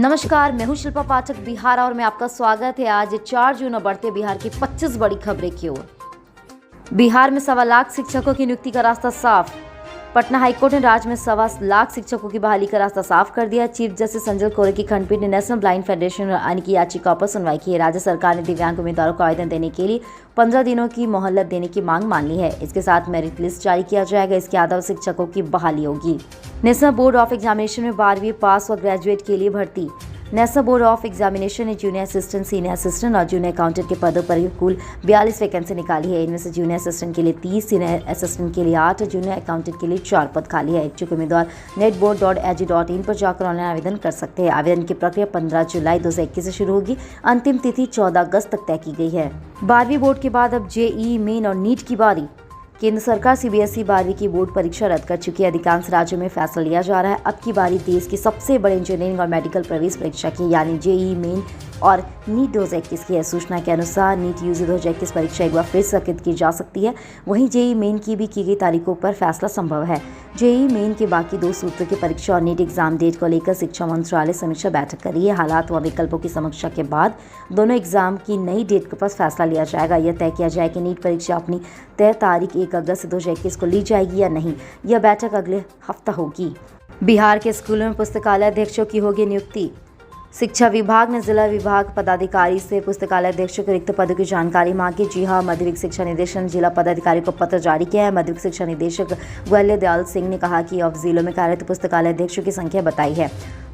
नमस्कार, मैं हूं शिल्पा पाठक बिहार और मैं आपका स्वागत है आज 4 जून और बढ़ते बिहार की 25 बड़ी खबरें की ओर। बिहार में 1.25 लाख शिक्षकों की नियुक्ति का रास्ता साफ। पटना हाईकोर्ट ने राज्य में 1.25 लाख शिक्षकों की बहाली का रास्ता साफ कर दिया। चीफ जस्टिस संजय कौर की खंडपीठ ने नेशनल ब्लाइंड फेडरेशन और अन्य की याचिका पर सुनवाई की है। राज्य सरकार ने दिव्यांग उम्मीदवारों को आवेदन देने के लिए 15 दिनों की मोहलत देने की मांग मान ली है। इसके साथ मेरिट लिस्ट जारी किया जाएगा। इसके आधार शिक्षकों की बहाली होगी। नेशनल बोर्ड ऑफ एग्जामिनेशन में 12वीं पास और ग्रेजुएट के लिए भर्ती। नेशनल बोर्ड ऑफ एग्जामिनेशन ने जूनियर असिस्टेंट, सीनियर असिस्टेंट और जूनियर अकाउंटेंट के पदों पर कुल 42 वैकेंसी निकाली है। इनमें से जूनियर असिस्टेंट के लिए 30, सीनियर असिस्टेंट के लिए 8 और जूनियर अकाउंटेंट के लिए 4 पद खाली है। इच्छुक उम्मीदवार netboard.ag.in पर जाकर ऑनलाइन आवेदन कर सकते हैं। आवेदन की प्रक्रिया 15 जुलाई 2021 से शुरू होगी। अंतिम तिथि 14 अगस्त तक तय की गई है। 12वीं बोर्ड के बाद अब जेईई मेन और नीट की बारी। केंद्र सरकार सीबीएसई 12वीं की बोर्ड परीक्षा रद्द कर चुकी है। अधिकांश राज्यों में फैसला लिया जा रहा है। अब की बारी देश की सबसे बड़े इंजीनियरिंग और मेडिकल प्रवेश परीक्षा की यानी जेईई मेन और नीट 2021 की है। सूचना के अनुसार नीट यूजी 2021 परीक्षा एक बार फिर स्थगित की जा सकती है। वहीं जेईई मेन की भी की गई तारीखों पर फैसला संभव है। जेईई मेन के बाकी 2 सूत्रों की परीक्षा और नीट एग्जाम डेट को लेकर शिक्षा मंत्रालय समीक्षा बैठक कर रही है। हालात व विकल्पों की समीक्षा के बाद दोनों एग्जाम की नई डेट पर फैसला लिया जाएगा। यह तय किया जाए कि नीट परीक्षा अपनी तय तारीख 1 अगस्त 2021 को ली जाएगी या नहीं। यह बैठक अगले हफ्ता होगी। बिहार के स्कूलों में पुस्तकालय अध्यक्षों की होगी नियुक्ति। शिक्षा विभाग ने जिला विभाग पदाधिकारी से पुस्तकालय अध्यक्षों के रिक्त पदों की जानकारी मांगी। जी हां, माध्यमिक शिक्षा निदेशक ने जिला पदाधिकारी को पत्र जारी किया है। माध्यमिक शिक्षा निदेशक ग्वाल्य दयाल सिंह ने कहा कि अब जिलों में कार्यरत पुस्तकालय अध्यक्षों की संख्या बताई है।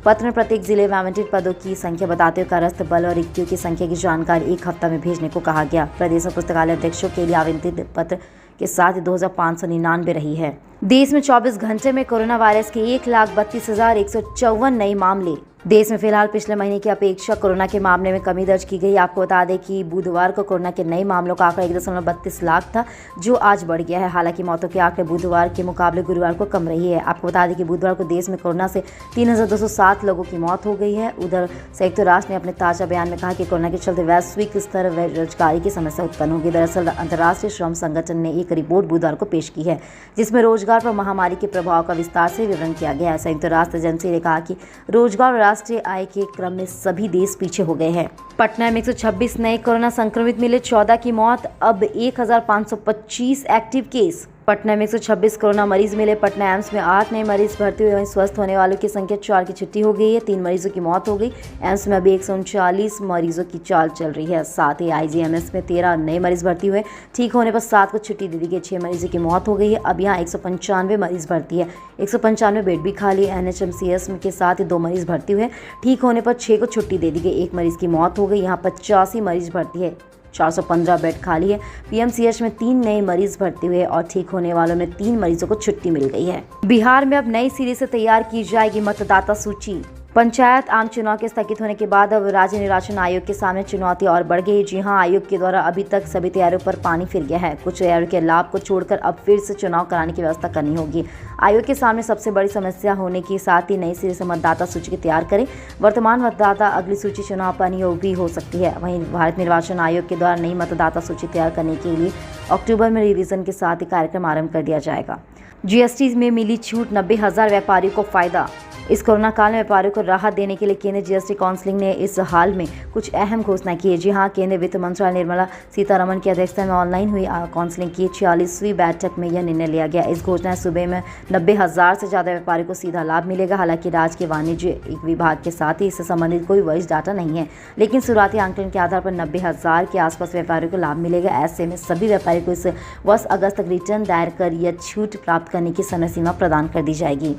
पत्र में प्रत्येक जिले में आवंटित पदों की संख्या बताते हुए कार्यस्थ बल और रिक्तियों की संख्या की जानकारी 1 हफ्ता में भेजने को कहा गया। प्रदेश में पुस्तकालय अध्यक्षों के लिए आवंटित पत्र के साथ 2599 रही है। देश में 24 घंटे में कोरोना वायरस के 1,32,154 नए मामले। देश में फिलहाल पिछले महीने की अपेक्षा कोरोना के मामले में कमी दर्ज की गई। आपको बता दें कि बुधवार को कोरोना के नए मामलों का आंकड़ा 1.32 लाख था, जो आज बढ़ गया है। हालांकि मौतों के आंकड़े बुधवार के मुकाबले गुरुवार को कम रही है। आपको बता दें कि बुधवार को देश में कोरोना से 3,207 लोगों की मौत हो गई है। उधर संयुक्त राष्ट्र ने अपने ताजा बयान में कहा कि कोरोना के चलते वैश्विक स्तर बेरोजगारी की समस्या उत्पन्न होगी। दरअसल अंतर्राष्ट्रीय श्रम संगठन ने एक रिपोर्ट बुधवार को पेश की है, जिसमें रोजगार पर महामारी के प्रभाव का विस्तार से विवरण किया गया है। संयुक्त राष्ट्र एजेंसी ने कहा कि रोजगार और राष्ट्रीय आय के क्रम में सभी देश पीछे हो गए हैं। पटना में 126 नए कोरोना संक्रमित मिले, 14 की मौत, अब 1,525 एक्टिव केस। पटना में 126 कोरोना मरीज मिले। पटना एम्स में 8 नए मरीज भर्ती हुए। वहीं स्वस्थ होने वालों की संख्या 4 की छुट्टी हो गई है। 3 मरीजों की मौत हो गई। एम्स में अभी 139 मरीजों की चाल चल रही है। साथ ही आईजीएमएस में 13 नए मरीज भर्ती हुए। ठीक होने पर 7 को छुट्टी दे दी गई। 6 मरीजों की मौत हो गई है। अब यहाँ 195 मरीज भर्ती है। 195 बेड भी खाली है। एनएचएमसीएस के साथ ही 2 मरीज भर्ती हुए। ठीक होने पर 6 को छुट्टी दे दी गई। 1 मरीज की मौत हो गई। यहाँ 85 मरीज भर्ती है। 415 बेड खाली है। पीएमसीएच में 3 नए मरीज भर्ती हुए और ठीक होने वालों में 3 मरीजों को छुट्टी मिल गई है। बिहार में अब नई सिरे से तैयार की जाएगी मतदाता सूची। पंचायत आम चुनाव के स्थगित होने के बाद अब राज्य निर्वाचन आयोग के सामने चुनौती और बढ़ गई। जी हां, आयोग के द्वारा अभी तक सभी तैयारियों पर पानी फिर गया है। कुछ तैयारियों के लाभ को छोड़कर अब फिर से चुनाव कराने की व्यवस्था करनी होगी। आयोग के सामने सबसे बड़ी समस्या होने के साथ ही नई सिरे से मतदाता सूची तैयार करें। वर्तमान मतदाता अगली सूची चुनाव पर अनियोगी हो सकती है। वहीं भारत निर्वाचन आयोग के द्वारा नई मतदाता सूची तैयार करने के लिए अक्टूबर में रिवीजन के साथ ही कार्यक्रम आरंभ कर दिया जाएगा। जीएसटी में मिली छूट, 90,000 व्यापारियों को फायदा। इस कोरोना काल में व्यापारियों को राहत देने के लिए केंद्रीय जीएसटी काउंसिल ने इस हाल में कुछ अहम घोषणा की है। जी हां, केंद्रीय वित्त मंत्री निर्मला सीतारमण की अध्यक्षता में ऑनलाइन हुई काउंसिलिंग की 46वीं बैठक में यह निर्णय लिया गया। इस घोषणा सुबह में 90,000 से ज़्यादा व्यापारियों को सीधा लाभ मिलेगा। हालांकि राज्य के वाणिज्य विभाग के साथ ही इससे संबंधित कोई वरिष्ठ डाटा नहीं है, लेकिन शुरुआती आंकलन के आधार पर 90,000 के आसपास व्यापारियों को लाभ मिलेगा। ऐसे में सभी व्यापारियों को इस वर्ष अगस्त तक रिटर्न दायर कर यह छूट प्राप्त करने की समय सीमा प्रदान कर दी जाएगी।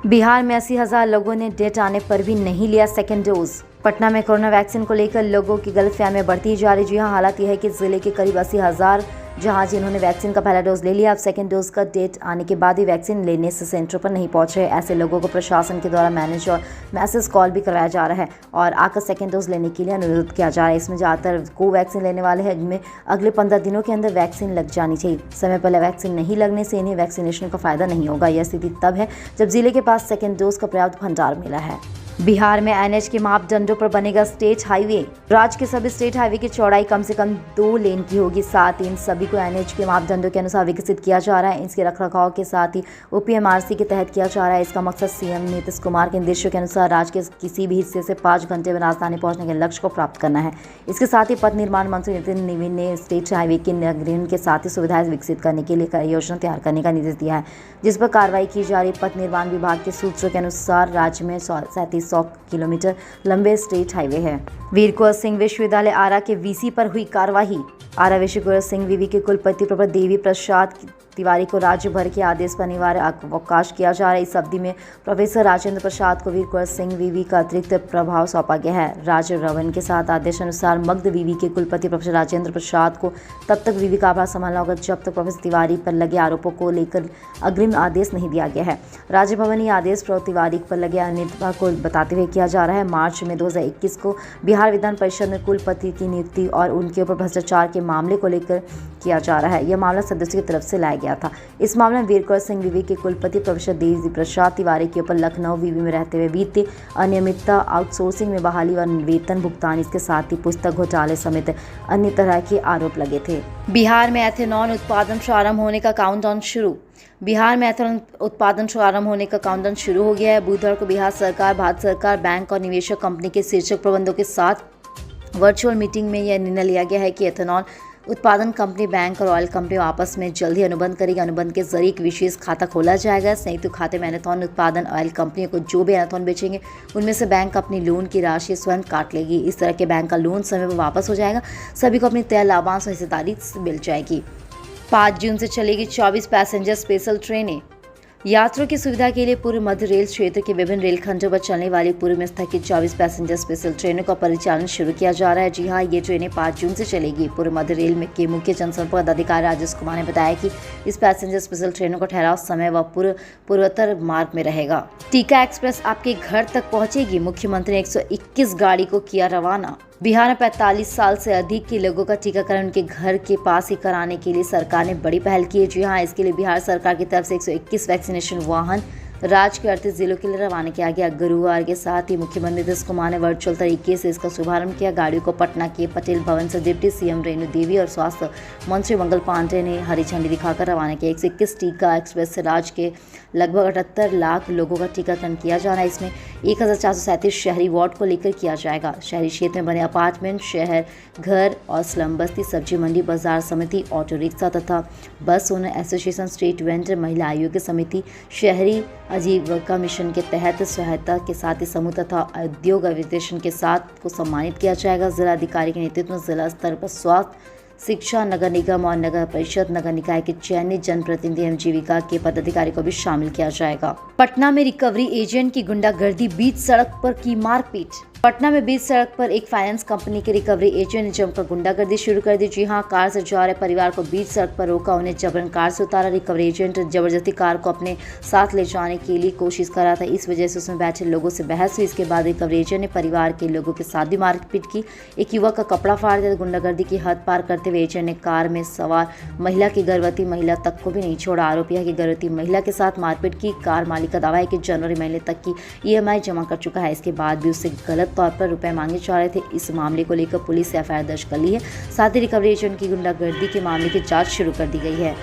बिहार में 80,000 लोगों ने डेट आने पर भी नहीं लिया सेकेंड डोज। पटना में कोरोना वैक्सीन को लेकर लोगों की गलतफहमियां बढ़ती जा रही। जी हां, हालात यह है कि जिले के करीब 80,000 जिन्होंने वैक्सीन का पहला डोज ले लिया, अब सेकेंड डोज का डेट आने के बाद भी वैक्सीन लेने से सेंटरों पर नहीं पहुंच रहे। ऐसे लोगों को प्रशासन के द्वारा मैसेज कॉल भी करवाया जा रहा है और आकर सेकेंड डोज लेने के लिए अनुरोध किया जा रहा है। इसमें ज़्यादातर कोवैक्सीन लेने वाले हैं, जिनमें अगले 15 दिनों के अंदर वैक्सीन लग जानी चाहिए। समय पहले वैक्सीन नहीं लगने से इन्हें वैक्सीनेशन का फायदा नहीं होगा। यह स्थिति तब है जब जिले के पास सेकेंड डोज का पर्याप्त भंडार मिला है। बिहार में एनएच के मापदंडों पर बनेगा स्टेट हाईवे। राज्य के सभी स्टेट हाईवे की चौड़ाई कम से कम 2 लेन की होगी। साथ ही इन सभी को एनएच के मापदंडों के अनुसार विकसित किया जा रहा है। इसके रखरखाव के साथ ही ओपीएमआरसी के तहत किया जा रहा है। इसका मकसद सीएम नीतीश कुमार के निर्देशों के अनुसार राज्य के किसी भी हिस्से से 5 घंटे में राजधानी पहुंचने के लक्ष्य को प्राप्त करना है। इसके साथ ही पथ निर्माण मंत्री नितिन नवीन ने स्टेट हाईवे के निर्माण के साथ ही सुविधाएं विकसित करने के लिए कार्य योजना तैयार करने का निर्देश दिया है, जिस पर कार्रवाई की जा रही। पथ निर्माण विभाग के सूत्रों के अनुसार राज्य में 3700 किलोमीटर लंबे स्टेट हाईवे है। वीर कुंवर सिंह विश्वविद्यालय आरा के वीसी पर हुई कार्यवाही। आरा विश्वविद्यालय सिंह विवि के कुलपति प्रोफेसर देवी प्रसाद तिवारी को राज्य भर के आदेश पर अनिवार्य अवकाश किया जा रहा है। इस अवधि में प्रोफेसर राजेंद्र प्रसाद को वीर कुंवर सिंह विवि का अतिरिक्त प्रभाव सौंपा गया है। राज्य रवन के साथ आदेश अनुसार मगध विवि के कुलपति प्रोफेसर राजेंद्र प्रसाद को तब तक विवि का आभार संभालना होगा जब तक प्रोफेसर तिवारी पर लगे आरोपों को लेकर अग्रिम आदेश नहीं दिया गया है। राज्य भवन ये आदेश प्रोफेसर तिवारी पर लगे अनियमितता को बताते हुए किया जा रहा है। मार्च में 2021 को बिहार विधान परिषद में कुलपति की नियुक्ति और उनके ऊपर भ्रष्टाचार के मामले को लेकर किया जा रहा है। यह मामला सदस्यों की तरफ से लाया गया था। इस मामले में वीर कुंवर सिंह विवि के कुलपति प्रोफेसर देवी प्रसाद तिवारी के ऊपर लखनऊ विवि में रहते हुए वित्तीय अनियमितता, आउटसोर्सिंग में बहाली व वेतन भुगतान, इसके साथ ही पुस्तक घोटाले समेत अन्य तरह के आरोप लगे थे। बिहार में एथेनॉल उत्पादन प्रारंभ होने का काउंटडाउन शुरू। बिहार में एथेनॉल उत्पादन प्रारंभ होने का काउंटडाउन शुरू हो गया है। बुधवार को बिहार सरकार, भारत सरकार, बैंक और निवेशक कंपनी के शीर्षक प्रबंधों के साथ वर्चुअल मीटिंग में यह निर्णय लिया गया है कि एथेनॉल उत्पादन कंपनी, बैंक और ऑयल कंपनी आपस में जल्द ही अनुबंध करेगी। अनुबंध के जरिए एक विशेष खाता खोला जाएगा। संयुक्त खाते में एथेनॉल उत्पादन ऑयल कंपनियों को जो भी एथेनॉल बेचेंगे उनमें से बैंक अपनी लोन की राशि स्वयं काट लेगी। इस तरह के बैंक का लोन समय पर वापस हो जाएगा। सभी को अपनी तय लाभांश और हिस्सेदारी मिल जाएगी। 5 जून से चलेगी 24 पैसेंजर स्पेशल ट्रेनें। यात्रियों की सुविधा के लिए पूर्व मध्य रेल क्षेत्र के विभिन्न रेलखंडों पर चलने वाली पूर्व में स्थगित 24 पैसेंजर स्पेशल ट्रेनों का परिचालन शुरू किया जा रहा है। जी हां, ये ट्रेनें 5 जून से चलेगी। पूर्व मध्य रेल में के मुख्य जनसंपर्क अधिकारी राजेश कुमार ने बताया कि इस पैसेंजर स्पेशल ट्रेनों का ठहराव समय व पूर्वोत्तर मार्ग में रहेगा। टीका एक्सप्रेस आपके घर तक पहुंचेगी। मुख्यमंत्री ने 121 गाड़ी को किया रवाना। बिहार में 45 साल से अधिक के लोगों का टीकाकरण उनके घर के पास ही कराने के लिए सरकार ने बड़ी पहल की है। जी हाँ, इसके लिए बिहार सरकार की तरफ से 121 वैक्सीनेशन वाहन राज्य के 38 जिलों के लिए रवाना किया गया। गुरुवार के साथ ही मुख्यमंत्री नीतीश कुमार ने वर्चुअल तरीके से इसका शुभारंभ किया। गाड़ियों को पटना के पटेल भवन से डिप्टी सीएम रेणु देवी और स्वास्थ्य मंत्री मंगल पांडेय ने हरी झंडी दिखाकर रवाना किया। 121 टीका एक्सप्रेस से राज्य के लगभग 78 लाख लोगों का टीकाकरण किया जाना है। इसमें 1437 शहरी वार्ड को लेकर किया जाएगा। शहरी क्षेत्र में बने अपार्टमेंट, शहर घर और स्लम बस्ती, सब्जी मंडी, बाजार समिति, ऑटो रिक्शा तथा बस ओनर एसोसिएशन, स्ट्रीट वेंडर, महिला आयोग की समिति, शहरी आजीविका मिशन के तहत सहायता के साथ ही समूह तथा उद्योग विदेशन के साथ को सम्मानित किया जाएगा। जिला अधिकारी के नेतृत्व में जिला स्तर पर स्वास्थ्य, शिक्षा, नगर निगम और नगर परिषद, नगर निकाय के चयनित जनप्रतिनिधि एवं जीविका के पदाधिकारी को भी शामिल किया जाएगा। पटना में रिकवरी एजेंट की गुंडागर्दी, बीच सड़क पर की मारपीट। पटना में बीच सड़क पर एक फाइनेंस कंपनी के रिकवरी एजेंट ने जमकर गुंडागर्दी शुरू कर दी। जी हां, कार से जा रहे परिवार को बीच सड़क पर रोका, उन्हें जबरन कार से उतारा। रिकवरी एजेंट जबरदस्ती कार को अपने साथ ले जाने के लिए कोशिश कर रहा था। इस वजह से उसमें बैठे लोगों से बहस हुई। इसके बाद रिकवरी एजेंट ने परिवार के लोगों के साथ भी मारपीट की। एक युवक का कपड़ा फाड़ दिया। गुंडागर्दी की हद पार करते हुए एजेंट ने कार में सवार महिला की गर्भवती महिला तक को भी नहीं छोड़ा। आरोपी है कि गर्भवती महिला के साथ मारपीट की। कार मालिक का दावा है कि जनवरी महीने तक की EMI जमा कर चुका है। इसके बाद भी उससे गलत तौर पर रुपए मांगे जा रहे थे। इस मामले को लेकर पुलिस से FIR दर्ज कर ली है। साथ ही रिकवरी एजेंट की गुंडागर्दी के मामले की जांच शुरू कर दी गई है।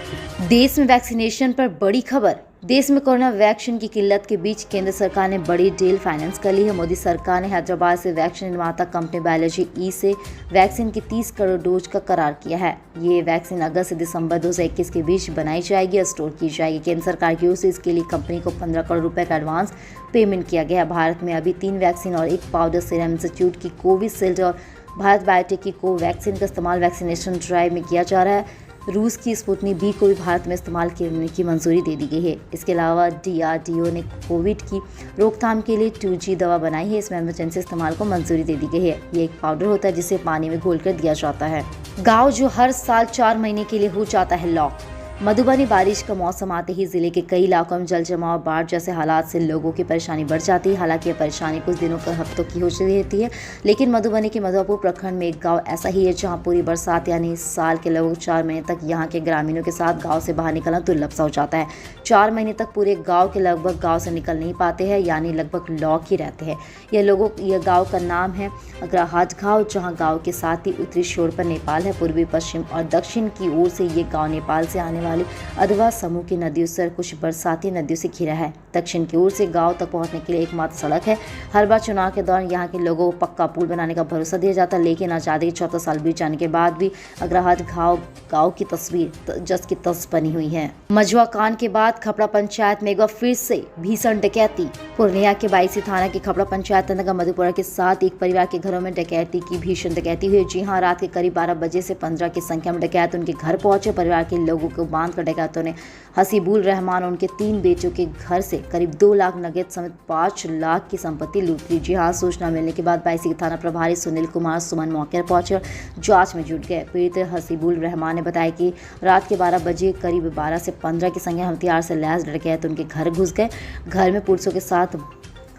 देश में वैक्सीनेशन पर बड़ी खबर। देश में कोरोना वैक्सीन की किल्लत के बीच केंद्र सरकार ने बड़ी डील फाइनेंस कर ली है। मोदी सरकार ने हैदराबाद से वैक्सीन निर्माता कंपनी बायोलॉजी ई से वैक्सीन की 30 करोड़ डोज का करार किया है। ये वैक्सीन अगस्त से दिसंबर 2021 के बीच बनाई जाएगी और स्टोर की जाएगी। केंद्र सरकार की ओर से इसके लिए कंपनी को 15 करोड़ रुपए का एडवांस पेमेंट किया गया है। भारत में अभी 3 वैक्सीन और 1 पाउडर सीरम इंस्टीट्यूट की कोविशील्ड और भारत बायोटेक की कोवैक्सीन का इस्तेमाल वैक्सीनेशन ड्राइव में किया जा रहा है। रूस की स्पुतनिक बी को भी भारत में इस्तेमाल करने की मंजूरी दे दी गई है। इसके अलावा DRDO ने कोविड की रोकथाम के लिए 2G दवा बनाई है। इसमें इमरजेंसी इस्तेमाल को मंजूरी दे दी गई है। ये एक पाउडर होता है जिसे पानी में घोलकर दिया जाता है। गाँव जो हर साल 4 महीने के लिए हो जाता है लॉक। मधुबनी बारिश का मौसम आते ही जिले के कई इलाकों में जल जमाव, बाढ़ जैसे हालात से लोगों की परेशानी बढ़ जाती है। हालांकि ये परेशानी कुछ दिनों का हफ्तों की होती रहती है, लेकिन मधुबनी के मधुपुर प्रखंड में एक गांव ऐसा ही है जहां पूरी बरसात यानी साल के लगभग 4 महीने तक यहां के ग्रामीणों के साथ गाँव से बाहर निकलना दुर्लभ सा हो जाता है। 4 महीने तक पूरे गाँव के लगभग गाँव से निकल नहीं पाते हैं, यानी लगभग लॉक ही रहते हैं। यह गाँव का नाम है अग्रहाट गाँव, जहाँ गाँव के साथ ही उत्तरी छोर पर नेपाल है। पूर्वी, पश्चिम और दक्षिण की ओर से ये गाँव नेपाल से आने वाली अधवा समूह की नदियों से कुछ बरसाती नदियों से घिरा है। दक्षिण की ओर से गांव तक पहुंचने के लिए एकमात्र सड़क है। हर बार चुनाव के दौरान यहां के लोगों को पक्का पुल बनाने का भरोसा दिया जाता है, लेकिन आज़ादी के 14 साल बीत जाने के बाद भी अग्रहाट गांव की तस्वीर जस की तस बनी हुई है। मजुआ कांड के बाद खपड़ा पंचायत में एक बार फिर से भीषण डकैती। पूर्णिया के 22 थाना की खपड़ा पंचायत अंतर्गत मधुपुरा के साथ एक परिवार के घरों में डकैती की भीषण डकैती हुई। जी हां, रात के करीब 12 बजे से 15 की संख्या में डकैत उनके घर पहुंचे। परिवार के लोगों को बांध कर डकैतों ने हसीबुल रहमान और उनके 3 बेटियों के घर से करीब 2 लाख नगद समेत 5 लाख की संपत्ति लूट ली। जी हां, सूचना मिलने के बाद 22 थाना प्रभारी सुनील कुमार सुमन मौके पर पहुंचे और जांच में जुट गए। पीड़ित हसीबुल रहमान ने बताया कि रात के 12 बजे करीब 12 से 15 की संख्या हथियार से लैस डकैत उनके घर घुस गए। घर में पुलिसों के साथ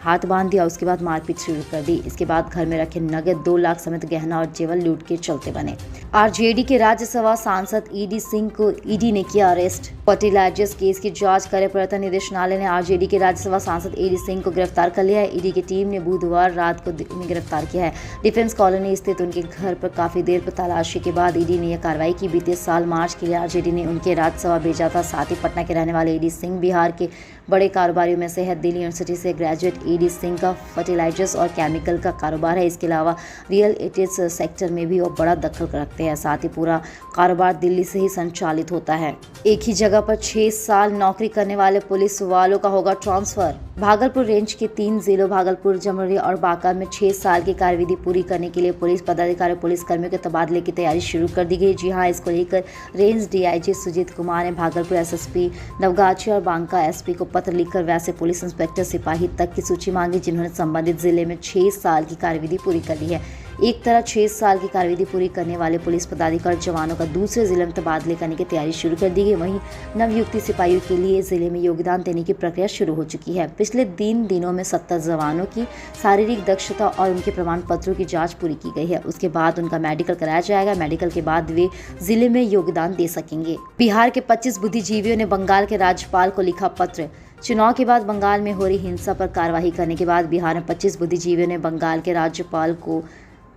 हाथ बांध दिया, उसके बाद मारपीट शुरू कर दी। इसके बाद घर में रखे नगद 2 लाख समेत गहना और जेवर लूट के चलते बने। आरजेडी के राज्यसभा सांसद ईडी सिंह को ईडी ने किया अरेस्ट। फर्टिलाइजर्स केस की जांच करे प्रवर्तन निदेशालय ने आरजेडी के राज्यसभा सांसद ईडी सिंह को गिरफ्तार कर लिया है। ईडी की टीम ने बुधवार रात को उन्हें गिरफ्तार किया है। डिफेंस कॉलोनी स्थित उनके घर पर काफी देर पर तलाशी के बाद ईडी ने यह कार्रवाई की। बीते साल मार्च के लिए आरजेडी ने उनके राज्यसभा भेजा था। साथ ही पटना के रहने वाले ईडी सिंह बिहार के बड़े कारोबारियों में से है। दिल्ली यूनिवर्सिटी से ग्रेजुएट ईडी सिंह का फर्टिलाइजर्स और केमिकल का कारोबार है। इसके अलावा रियल एस्टेट सेक्टर में भी वो बड़ा दखल रखते हैं। साथ ही पूरा कारोबार दिल्ली से ही संचालित होता है। एक ही जगह पर 6 साल नौकरी करने वाले पुलिस वालों का होगा ट्रांसफर। भागलपुर रेंज के 3 जिलों भागलपुर, जमुई और बांका में 6 साल की कार्यविधि पूरी करने के लिए पुलिस पदाधिकारी पुलिस कर्मियों के तबादले की तैयारी शुरू कर दी गई। जी हां, इसको लेकर रेंज डीआईजी सुजीत कुमार ने भागलपुर एसएसपी नवगाछी और बांका एसपी को पत्र लिखकर वैसे पुलिस इंस्पेक्टर सिपाही तक की सूची मांगी जिन्होंने संबंधित जिले में 6 साल की कार्यविधि पूरी कर ली है। एक तरह 6 साल की कार्यविधि पूरी करने वाले पुलिस पदाधिकारी जवानों का दूसरे जिले में तबादले करने की तैयारी शुरू कर दी गई। वहीं नवयुक्ति सिपाहियों के लिए जिले में योगदान देने की प्रक्रिया शुरू हो चुकी है। पिछले 3 दिनों में 70 जवानों की शारीरिक दक्षता और उनके प्रमाण पत्रों की जांच पूरी की गई है। उसके बाद उनका मेडिकल कराया जाएगा। मेडिकल के बाद वे जिले में योगदान दे सकेंगे। बिहार के 25 बुद्धिजीवियों ने बंगाल के राज्यपाल को लिखा पत्र। चुनाव के बाद बंगाल में हो रही हिंसा पर कार्रवाई करने के बाद बिहार में 25 बुद्धिजीवियों ने बंगाल के राज्यपाल को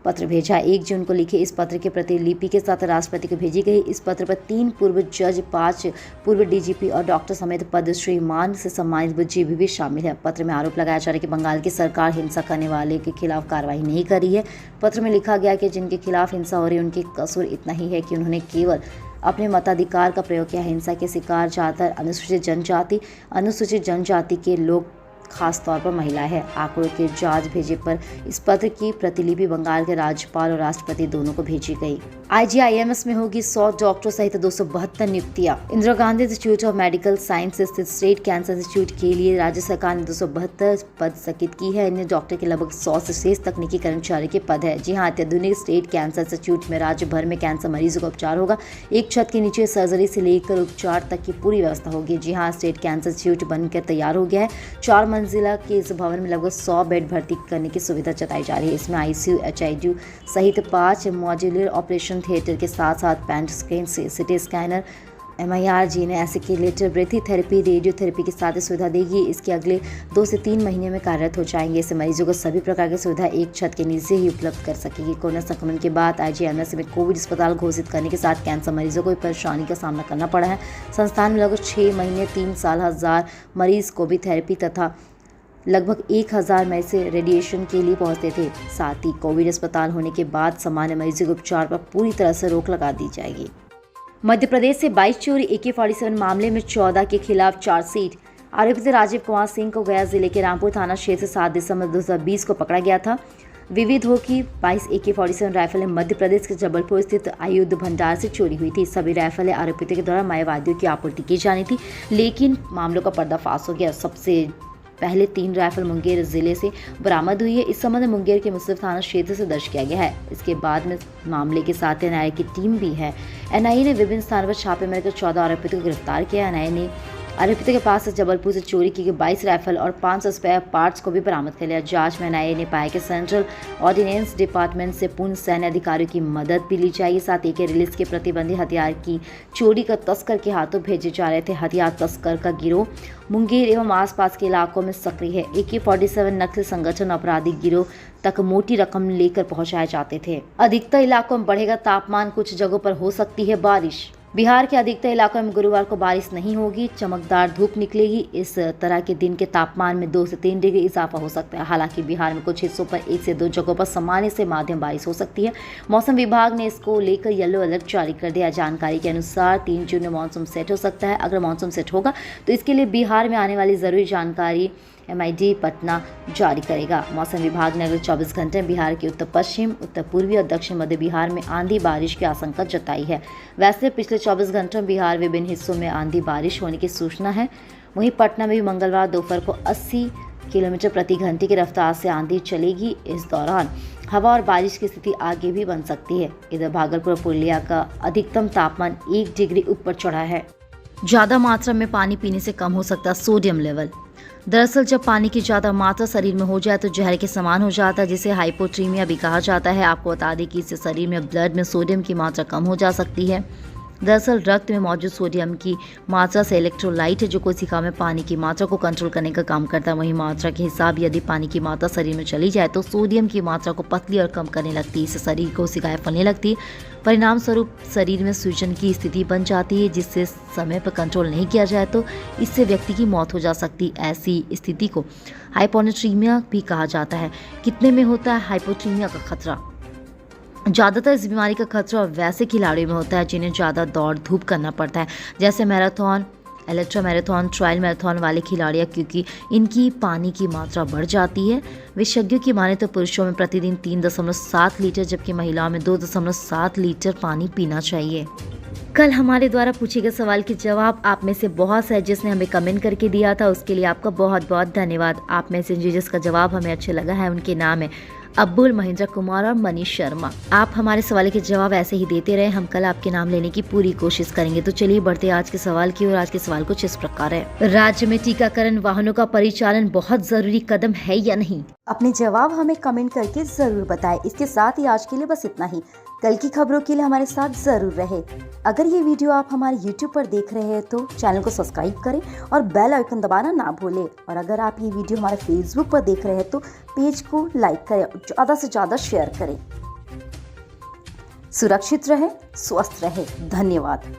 पत्र भेजा। 1 जून को लिखे इस पत्र की प्रतिलिपि के साथ राष्ट्रपति को भेजी गई। इस पत्र पर 3 पूर्व जज, 5 पूर्व डीजीपी और डॉक्टर समेत पद्मश्री मान से सम्मानित बुद्धिजीवी भी शामिल है। पत्र में आरोप लगाया जा रहा है कि बंगाल की सरकार हिंसा करने वाले के खिलाफ कार्रवाई नहीं कर रही है। पत्र में लिखा गया कि जिनके खिलाफ हिंसा हो रही है उनकी कसूर इतना ही है कि उन्होंने केवल अपने मताधिकार का प्रयोग किया। हिंसा के शिकार ज़्यादातर अनुसूचित जनजाति के लोग, खास तौर पर महिला है। आंकड़ों के जांच भेजे पर इस पत्र की प्रतिलिपि बंगाल के राज्यपाल और राष्ट्रपति दोनों को भेजी गई। आईजीआईएमएस में होगी 100 डॉक्टरों सहित 272 नियुक्तियां। Indira Gandhi institute of medical science स्थित स्टेट कैंसर इंस्टीट्यूट के लिए राज्य सरकार ने 272 पद सृजित की है। इनमें डॉक्टर के लगभग 100 से शेष तकनीकी कर्मचारी के पद है। जी हाँ, अत्याधुनिक स्टेट कैंसर इंस्टीट्यूट में राज्य भर में कैंसर मरीजों का उपचार होगा। एक छत के नीचे सर्जरी से लेकर उपचार तक की पूरी व्यवस्था होगी। जी हाँ, स्टेट कैंसर इंस्टीट्यूट बनकर तैयार हो गया है। 4 मंजिला के इस भवन में लगभग 100 बेड भर्ती करने की सुविधा जताई जा रही है। इसमें आईसीयू, एचआईयू सहित 5 मॉड्यूलर ऑपरेशन थिएटर के साथ साथ पेंट स्क्रीन, सिटी स्कैनर, MIR, जीने एसिक्यूलेटर, ब्रेथी थेरेपी, रेडियोथेरेपी की साथ सुविधा देगी। इसके अगले 2 से 3 महीने में कार्यरत हो जाएंगे। इससे मरीजों को सभी प्रकार की सुविधा एक छत के नीचे ही उपलब्ध कर सकेगी। कोरोना संक्रमण के बाद IGMS में कोविड अस्पताल घोषित करने के साथ कैंसर मरीजों को परेशानी का सामना करना पड़ा है। संस्थान में लगभग 6 महीने 3 साल 1000 मरीज को भी थेरेपी तथा लगभग 1000 में से रेडिएशन के लिए पहुंचते थे। साथ ही कोविड अस्पताल होने के बाद सामान्य मरीजों के उपचार पर पूरी तरह से रोक लगा दी जाएगी। मध्य प्रदेश से 22 चोरी AK-47 मामले में 14 के खिलाफ चार्जशीट। आरोपित राजीव कुमार सिंह को गया जिले के रामपुर थाना क्षेत्र से 7 दिसंबर 2020 को पकड़ा गया था। विविध हो कि 22 AK-47 राइफलें मध्य प्रदेश के जबलपुर स्थित आयुध भंडार से चोरी हुई थी। सभी राइफलें आरोपितों के द्वारा माओवादियों की आपूर्ति की जानी थी, लेकिन मामलों का पर्दाफाश हो गया। सबसे पहले 3 राइफल मुंगेर जिले से बरामद हुई है। इस संबंध में मुंगेर के मुसलिफ थाना क्षेत्र से दर्ज किया गया है। इसके बाद में मामले के साथ एनआईए की टीम भी है। एनआईए ने विभिन्न स्थानों पर छापे मारकर 14 आरोपितों को गिरफ्तार किया। एनआईए ने आरोपितों के पास से जबलपुर से चोरी की गई 22 राइफल और 500 स्पेयर पार्ट्स को भी बरामद कर लिया। जांच में एनआईए ने पाया कि सेंट्रल ऑर्डिनेंस डिपार्टमेंट से पूर्ण सैन्य अधिकारियों की मदद भी ली जाएगी। साथ ही के रिलीज के प्रतिबंधित हथियार की चोरी का तस्कर के हाथों भेजे जा रहे थे। हथियार तस्कर का गिरोह मुंगेर एवं आसपास के इलाकों में सक्रिय है। AK-47 नक्सली संगठन आपराधिक गिरोह तक मोटी रकम लेकर पहुंचाए जाते थे। अधिकतर इलाकों में बढ़ेगा तापमान, कुछ जगहों पर हो सकती है बारिश। बिहार के अधिकतर इलाकों में गुरुवार को बारिश नहीं होगी, चमकदार धूप निकलेगी। इस तरह के दिन के तापमान में 2 से 3 डिग्री इजाफा हो सकता है। हालांकि बिहार में कुछ हिस्सों पर 1 से 2 जगहों पर सामान्य से माध्यम बारिश हो सकती है। मौसम विभाग ने इसको लेकर येलो अलर्ट जारी कर दिया। जानकारी के अनुसार 3 जून में मानसून सेट हो सकता है। अगर मानसून सेट होगा तो इसके लिए बिहार में आने वाली जरूरी जानकारी MID पटना जारी करेगा। मौसम विभाग ने अगले 24 घंटे में बिहार के उत्तर पश्चिम, उत्तर पूर्वी और दक्षिण मध्य बिहार में आंधी बारिश की आशंका जताई है। वैसे पिछले 24 घंटों में बिहार विभिन्न हिस्सों में आंधी बारिश होने की सूचना है। वहीं पटना में भी मंगलवार दोपहर को 80 किलोमीटर प्रति घंटे की रफ्तार से आंधी चलेगी। इस दौरान हवा और बारिश की स्थिति आगे भी बन सकती है। इधर भागलपुर और पुरुलिया का अधिकतम तापमान 1 डिग्री ऊपर चढ़ा है। ज़्यादा मात्रा में पानी पीने से कम हो सकता है सोडियम लेवल। दरअसल जब पानी की ज़्यादा मात्रा शरीर में हो जाए तो जहर के समान हो जाता है, जिसे हाइपोट्रीमिया भी कहा जाता है। आपको बता दें कि इससे शरीर में ब्लड में सोडियम की मात्रा कम हो जा सकती है। दरअसल रक्त में मौजूद सोडियम की मात्रा से इलेक्ट्रोलाइट है जो कोशिका में पानी की मात्रा को कंट्रोल करने का काम करता है। वहीं मात्रा के हिसाब यदि पानी की मात्रा शरीर में चली जाए तो सोडियम की मात्रा को पतली और कम करने लगती है। इससे शरीर को कोशिकाएं फैलने लगती है। परिणाम स्वरूप शरीर में सूजन की स्थिति बन जाती है, जिससे समय पर कंट्रोल नहीं किया जाए तो इससे व्यक्ति की मौत हो जा सकती है। ऐसी स्थिति को हाइपोनेट्रीमिया भी कहा जाता है। कितने में होता है हाइपोट्रीमिया का खतरा? ज़्यादातर इस बीमारी का खतरा वैसे खिलाड़ियों में होता है जिन्हें ज़्यादा दौड़ धूप करना पड़ता है, जैसे marathon, ultra marathon, trial marathon वाले खिलाड़ियाँ, क्योंकि इनकी पानी की मात्रा बढ़ जाती है। विशेषज्ञों की माने तो पुरुषों में प्रतिदिन 3.7 लीटर जबकि महिलाओं में 2.7 लीटर पानी पीना चाहिए। कल हमारे द्वारा पूछे गए सवाल के जवाब आप में से बहुत से जिसने हमें कमेंट करके दिया था, उसके लिए आपका बहुत बहुत धन्यवाद। आप में से जिसका जवाब हमें अच्छा लगा है उनके नाम है अब्बुल, महेंद्र कुमार और मनीष शर्मा। आप हमारे सवाल के जवाब ऐसे ही देते रहे, हम कल आपके नाम लेने की पूरी कोशिश करेंगे। तो चलिए बढ़ते आज के सवाल की ओर। आज के सवाल कुछ इस प्रकार है, राज्य में टीकाकरण वाहनों का परिचालन बहुत जरूरी कदम है या नहीं? अपने जवाब हमें कमेंट करके जरूर बताएं। इसके साथ ही आज के लिए बस इतना ही। कल की खबरों के लिए हमारे साथ जरूर रहे। अगर ये वीडियो आप हमारे YouTube पर देख रहे हैं तो चैनल को सब्सक्राइब करें और बेल आइकन दबाना ना भूलें। और अगर आप ये वीडियो हमारे Facebook पर देख रहे हैं तो पेज को लाइक करें और ज़्यादा से ज़्यादा शेयर करें। सुरक्षित रहें, स्वस्थ रहें। धन्यवाद।